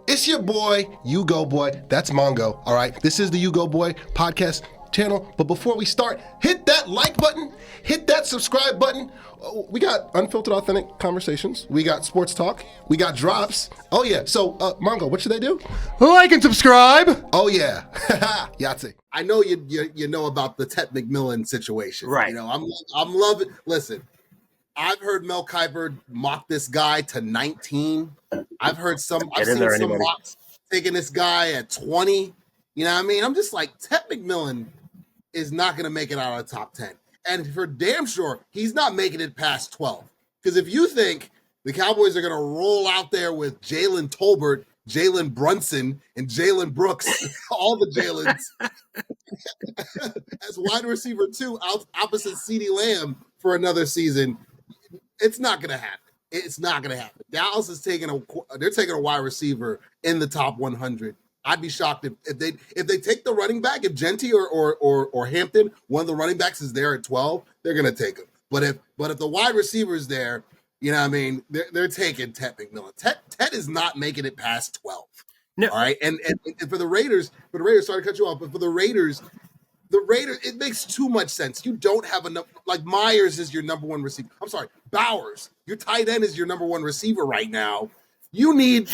It's your boy, U-Goboy. That's Mongo, all right? This is the U-Goboy podcast channel. But before we start, hit that like button, hit that subscribe button. We got unfiltered, authentic conversations. We got sports talk. We got drops. Oh, yeah. So, Mongo, what should they do? Like and subscribe. Oh, yeah. Yahtzee. I know you know about the Tet Mcmillan situation. Right. You know, I'm loving. Listen, I've heard Mel Kiper mock this guy to 19. I've heard I've seen some mocks taking this guy at 20. You know what I mean? I'm just like, Tet Mcmillan is not going to make it out of the top 10. And for damn sure, he's not making it past 12. Because if you think the Cowboys are going to roll out there with Jalen Tolbert, Jalen Brunson, and Jalen Brooks, all the Jalens, as wide receiver 2 opposite CeeDee Lamb for another season, it's not going to happen. It's not going to happen. Dallas is taking a wide receiver in the top 100. I'd be shocked if they take the running back. If Genty or Hampton, one of the running backs, is there at 12, they're going to take him. But if the wide receiver is there, you know what I mean, they're taking Tet Mcmillan. Tet is not making it past 12. No. All right, and for the Raiders, sorry to cut you off, but for the Raiders, it makes too much sense. You don't have enough. Like, Myers is your number one receiver. I'm sorry, Bowers, your tight end, is your number one receiver right now. You need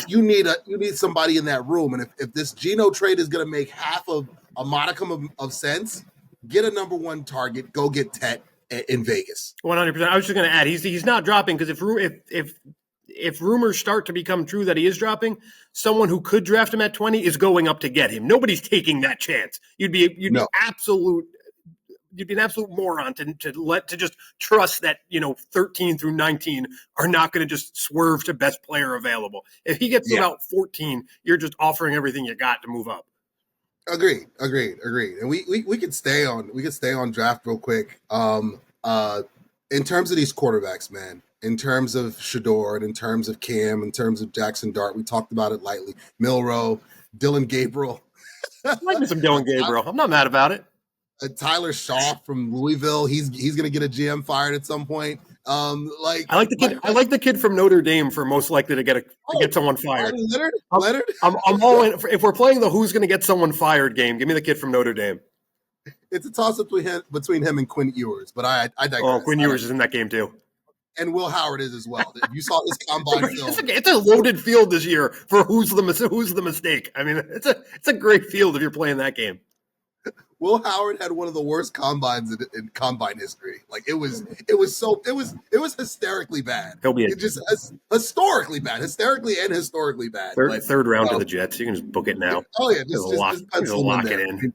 somebody in that room. And if this Geno trade is going to make half of a modicum of sense, get a number one target. Go get Tet in Vegas. 100%. I was just going to add, he's not dropping, because if rumors start to become true that he is dropping, someone who could draft him at 20 is going up to get him. Nobody's taking that chance. You'd be an absolute moron to just trust that, 13 through 19 are not going to just swerve to best player available. If he gets to about 14, you're just offering everything you got to move up. Agreed. And we could stay on draft real quick. In terms of these quarterbacks, man, in terms of Shedeur and in terms of Cam, in terms of Jackson Dart, we talked about it lightly. Milroe, Dylan Gabriel. I like me some Dylan Gabriel. I'm not mad about it. Tyler Shaw from Louisville. He's going to get a GM fired at some point. I like the kid. I like the kid from Notre Dame for most likely to get someone fired. Leonard. I'm all in. If we're playing the who's going to get someone fired game, give me the kid from Notre Dame. It's a toss up between him and Quinn Ewers, but I digress. Oh, Quinn Ewers is in that game too. And Will Howard is as well. If you saw his combine film, it's a loaded field this year for who's the mistake. I mean, it's a great field if you're playing that game. Will Howard had one of the worst combines in combine history. Like, it was hysterically bad. Historically bad, hysterically and historically bad. Third round to the Jets. You can just book it now. Oh yeah, just lock it in.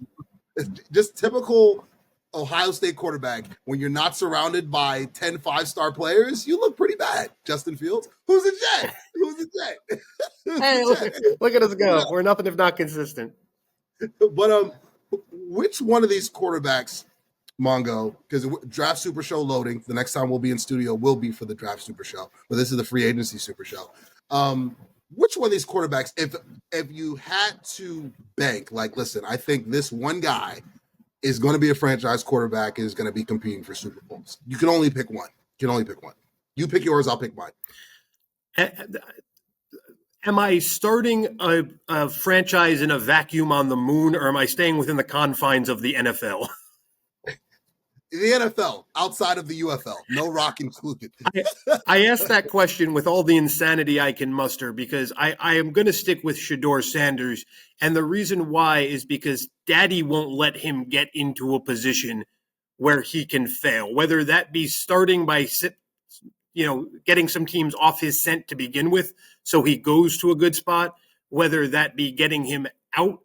Just typical Ohio State quarterback. When you're not surrounded by 10 5-star players, you look pretty bad. Justin Fields, who's a Jet? Hey, look at us go. We're nothing if not consistent. But which one of these quarterbacks, Mongo, because Draft Super Show loading, the next time we'll be in studio will be for the Draft Super Show, but this is the free agency Super Show. Which one of these quarterbacks, if you had to bank, like, listen, I think this one guy is going to be a franchise quarterback and is going to be competing for Super Bowls. You can only pick one. You pick yours, I'll pick mine. Am I starting a franchise in a vacuum on the moon, or am I staying within the confines of the NFL? The NFL, outside of the UFL, no rock included. I asked that question with all the insanity I can muster because I am going to stick with Shedeur Sanders. And the reason why is because Daddy won't let him get into a position where he can fail, whether that be starting by getting some teams off his scent to begin with so he goes to a good spot, whether that be getting him out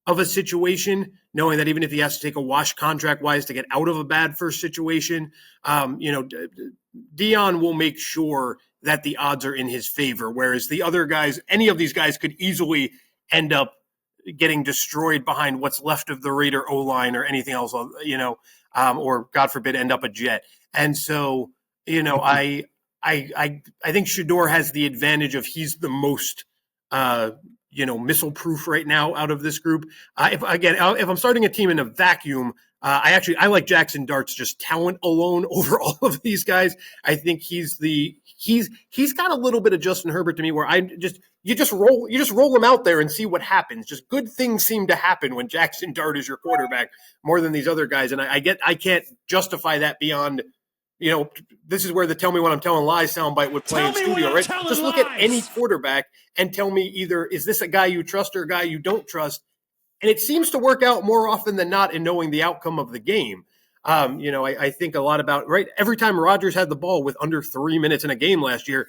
of a situation, knowing that even if he has to take a wash contract-wise to get out of a bad first situation, Dion will make sure that the odds are in his favor, whereas the other guys, any of these guys could easily end up getting destroyed behind what's left of the Raider O-line or anything else, or God forbid, end up a Jet. And so, I think Shedeur has the advantage of he's the most, missile proof right now out of this group. If I'm starting a team in a vacuum, I like Jackson Dart's just talent alone over all of these guys. I think he's got a little bit of Justin Herbert to me, where you just roll him out there and see what happens. Just good things seem to happen when Jackson Dart is your quarterback more than these other guys. And I can't justify that beyond, this is where the tell me when I'm telling lies soundbite would play in studio, right? Just look at any quarterback and tell me either, is this a guy you trust or a guy you don't trust? And it seems to work out more often than not in knowing the outcome of the game. I think a lot about, right? Every time Rodgers had the ball with under 3 minutes in a game last year,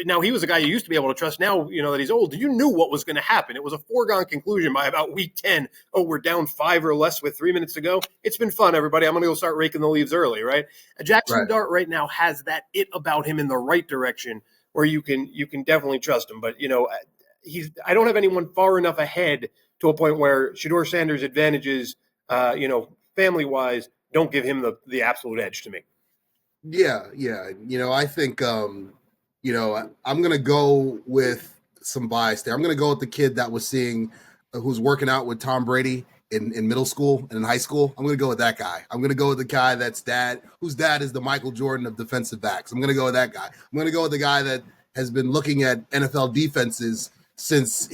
now he was a guy you used to be able to trust. Now, that he's old, you knew what was going to happen. It was a foregone conclusion by about week 10. Oh, we're down 5 or less with 3 minutes to go. It's been fun, everybody. I'm going to go start raking the leaves early, right? Jackson Dart right now has that it about him in the right direction where you can definitely trust him. But, I don't have anyone far enough ahead to a point where Shedeur Sanders' advantages, family-wise, don't give him the absolute edge to me. Yeah. I think, I'm going to go with some bias there. I'm going to go with the kid that was who's working out with Tom Brady in middle school and in high school. I'm going to go with that guy. I'm going to go with the guy whose dad is the Michael Jordan of defensive backs. I'm going to go with that guy. I'm going to go with the guy that has been looking at NFL defenses since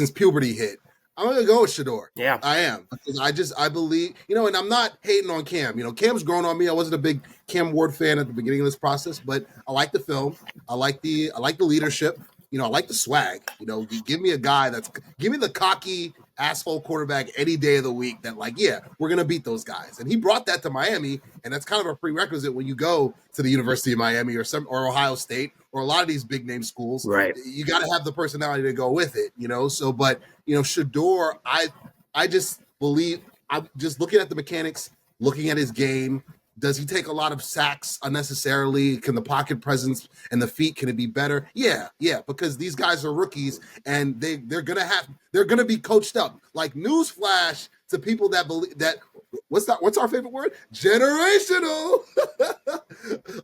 puberty hit. I'm going to go with Shedeur. Yeah. I am. Because I believe, and I'm not hating on Cam. Cam's grown on me. I wasn't a big Cam Ward fan at the beginning of this process, but I like the film. I like the leadership. I like the swag. Give me a guy give me the cocky asshole quarterback any day of the week that we're going to beat those guys. And he brought that to Miami, and that's kind of a prerequisite when you go to the University of Miami or Ohio State or a lot of these big name schools. Right. You got to have the personality to go with it, but Shedeur, I just believe, I'm just looking at the mechanics, looking at his game. Does he take a lot of sacks unnecessarily? Can the pocket presence and the feet, can it be better? Yeah, because these guys are rookies and they're gonna be coached up. Like, newsflash to people that believe that what's our favorite word? Generational.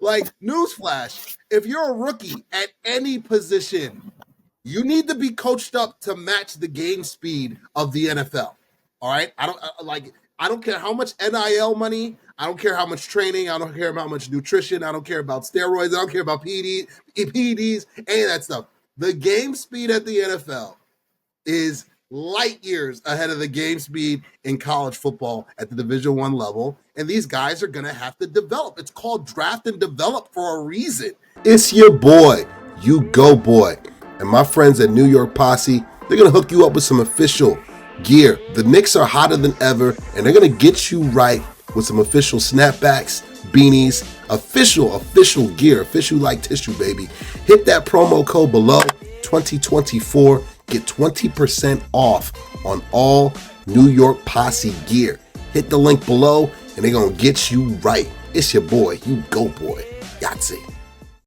Like, newsflash. If you're a rookie at any position, you need to be coached up to match the game speed of the NFL. All right? I don't care how much NIL money, I don't care how much training, I don't care about how much nutrition, I don't care about steroids, I don't care about PEDs, any of that stuff. The game speed at the NFL is light years ahead of the game speed in college football at the Division I level, and these guys are going to have to develop. It's called draft and develop for a reason. It's your boy, U-Goboy, and my friends at New York Posse, they're going to hook you up with some official gear. The Knicks are hotter than ever, and they're going to get you right with some official snapbacks, beanies, official gear, official like tissue, baby. Hit that promo code below, 2024. Get 20% off on all New York Posse gear. Hit the link below, and they're going to get you right. It's your boy, U-Goboy. Yahtzee.